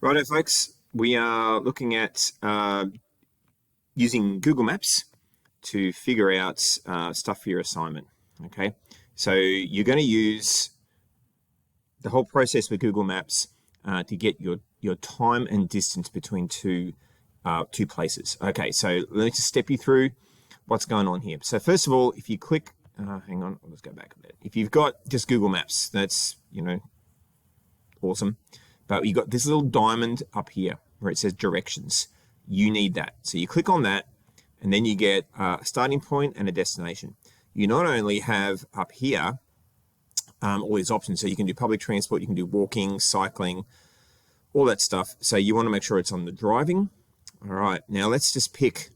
Righto, folks. We are looking at using Google Maps to figure out stuff for your assignment. Okay, so you're going to use the whole process with Google Maps to get your time and distance between two places. Okay, so let me just step you through what's going on here. So first of all, if you click, hang on, let's go back a bit. If you've got just Google Maps, that's awesome. But you've got this little diamond up here where it says directions. You need that. So you click on that, and then you get a starting point and a destination. You not only have up here all these options, so you can do public transport, you can do walking, cycling, all that stuff. So you want to make sure it's on the driving. All right, now let's just pick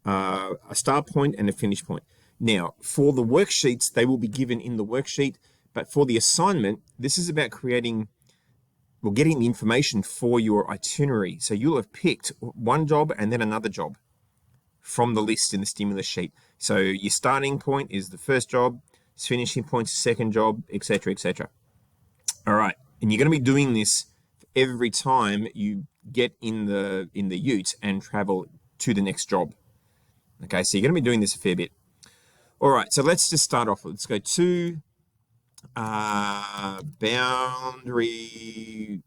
a start point and a finish point. Now, for the worksheets, they will be given in the worksheet, but for the assignment, this is about getting the information for your itinerary. So you'll have picked one job and then another job from the list in the stimulus sheet. So your starting point is the first job, finishing point is the second job, etc., etc. All right, and you're going to be doing this every time you get in the ute and travel to the next job. Okay, so you're going to be doing this a fair bit. All right, so let's just start off. Let's go to Boundary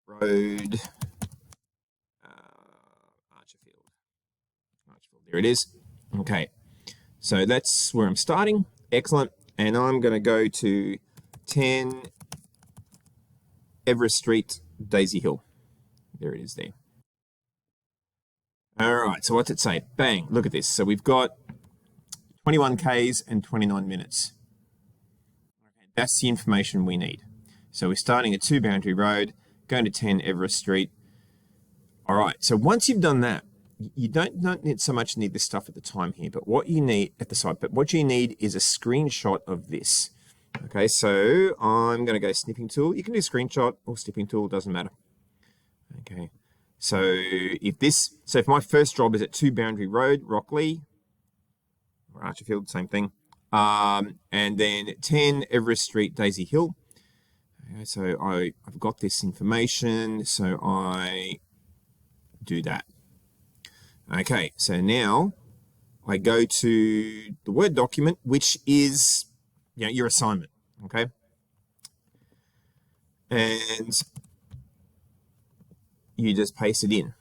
Road, Archerfield. There it is. Okay, so that's where I'm starting. Excellent. And I'm going to go to 10 Everest Street, Daisy Hill. There it is there. All right, so what's it say? Bang, look at this. So we've got 21 Ks and 29 minutes. Okay, that's the information we need. So we're starting at 2 Boundary Road, going to 10 Everest Street. All right, so once you've done that, you don't need so much need this stuff at the time here, but what you need at the site, but what you need is a screenshot of this. Okay, so I'm going to go snipping tool. You can do screenshot or snipping tool, doesn't matter. Okay, so if my first job is at 2 Boundary Road, Rockley, or Archerfield, same thing, and then 10 Everest Street, Daisy Hill. Okay, so I've got this information, so I do that. Okay, so now I go to the Word document, which is your assignment, okay? And you just paste it in.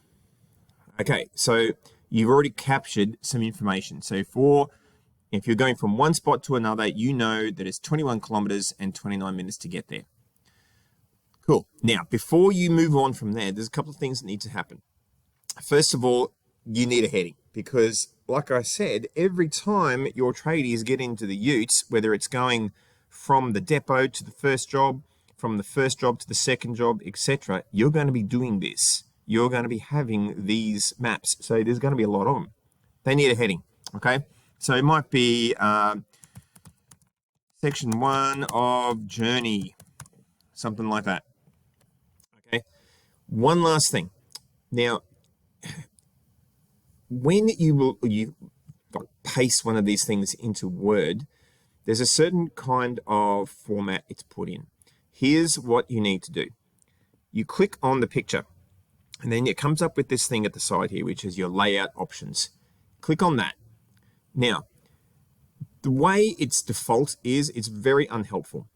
Okay, so you've already captured some information. So if you're going from one spot to another, you know that it's 21 kilometers and 29 minutes to get there. Cool. Now, before you move on from there, there's a couple of things that need to happen. First of all, you need a heading because, like I said, every time your tradies get into the utes, whether it's going from the depot to the first job, from the first job to the second job, etc., you're going to be doing this. You're going to be having these maps. So there's going to be a lot of them. They need a heading, okay? So it might be section 1 of journey, something like that. Okay. One last thing. Now, when you paste one of these things into Word, there's a certain kind of format it's put in. Here's what you need to do. You click on the picture, and then it comes up with this thing at the side here, which is your layout options. Click on that. Now, the way its default is, it's very unhelpful.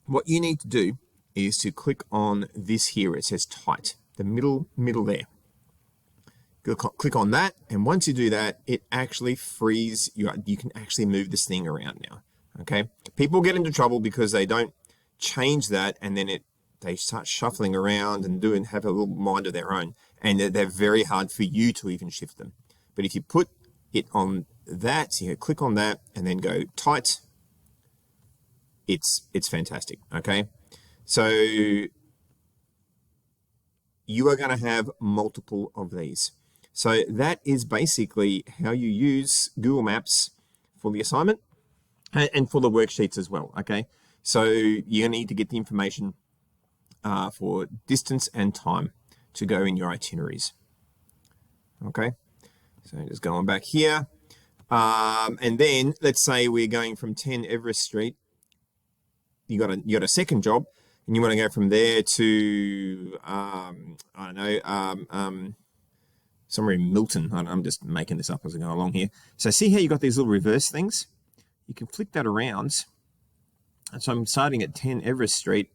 What you need to do is to click on this here. It says tight, the middle there. Click on that, and once you do that, it actually frees you. You can actually move this thing around now. Okay, people get into trouble because they don't change that, and then they start shuffling around and have a little mind of their own, and they're very hard for you to even shift them. But if you put it on that, so you click on that and then go tight, it's fantastic. Okay, so you are going to have multiple of these. So that is basically how you use Google Maps for the assignment and for the worksheets as well, okay? So you're going to need to get the information for distance and time to go in your itineraries, okay? So just going back here. And then let's say we're going from 10 Everest Street. You got a second job. And you want to go from there to, I don't know, somewhere in Milton. I'm just making this up as I go along here. So see how you got these little reverse things? You can flick that around. And so I'm starting at 10 Everest Street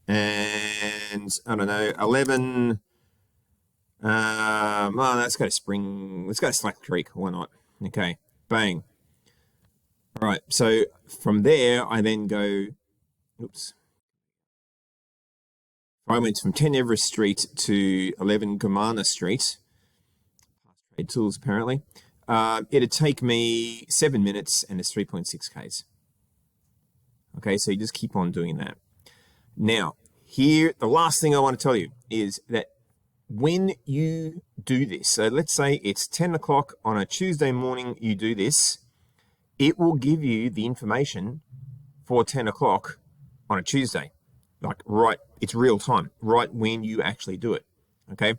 and, I don't know, 11, well, let's go to Spring, let's go to Slack Creek, why not? Okay, bang. All right, so from there, I then go, oops. I went from 10 Everest Street to 11 Gomana Street, past Trade Tools apparently. It'd take me 7 minutes and it's 3.6 Ks. Okay, so you just keep on doing that. Now, here, the last thing I want to tell you is that when you do this, so let's say it's 10 o'clock on a Tuesday morning, you do this, it will give you the information for 10 o'clock on a Tuesday. Like, right, it's real time, right when you actually do it, okay?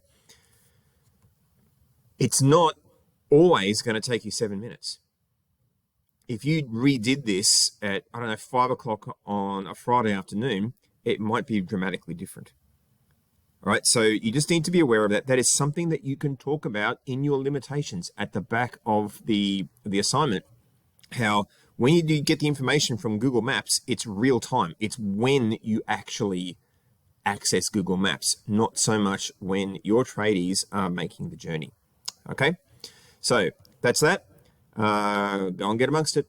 It's not always going to take you 7 minutes. If you redid this at, I don't know, 5 o'clock on a Friday afternoon, it might be dramatically different. All right, so you just need to be aware of that. That is something that you can talk about in your limitations at the back of the assignment. How when you do get the information from Google Maps, it's real time. It's when you actually access Google Maps, not so much when your tradies are making the journey. Okay, so that's that. Go and get amongst it.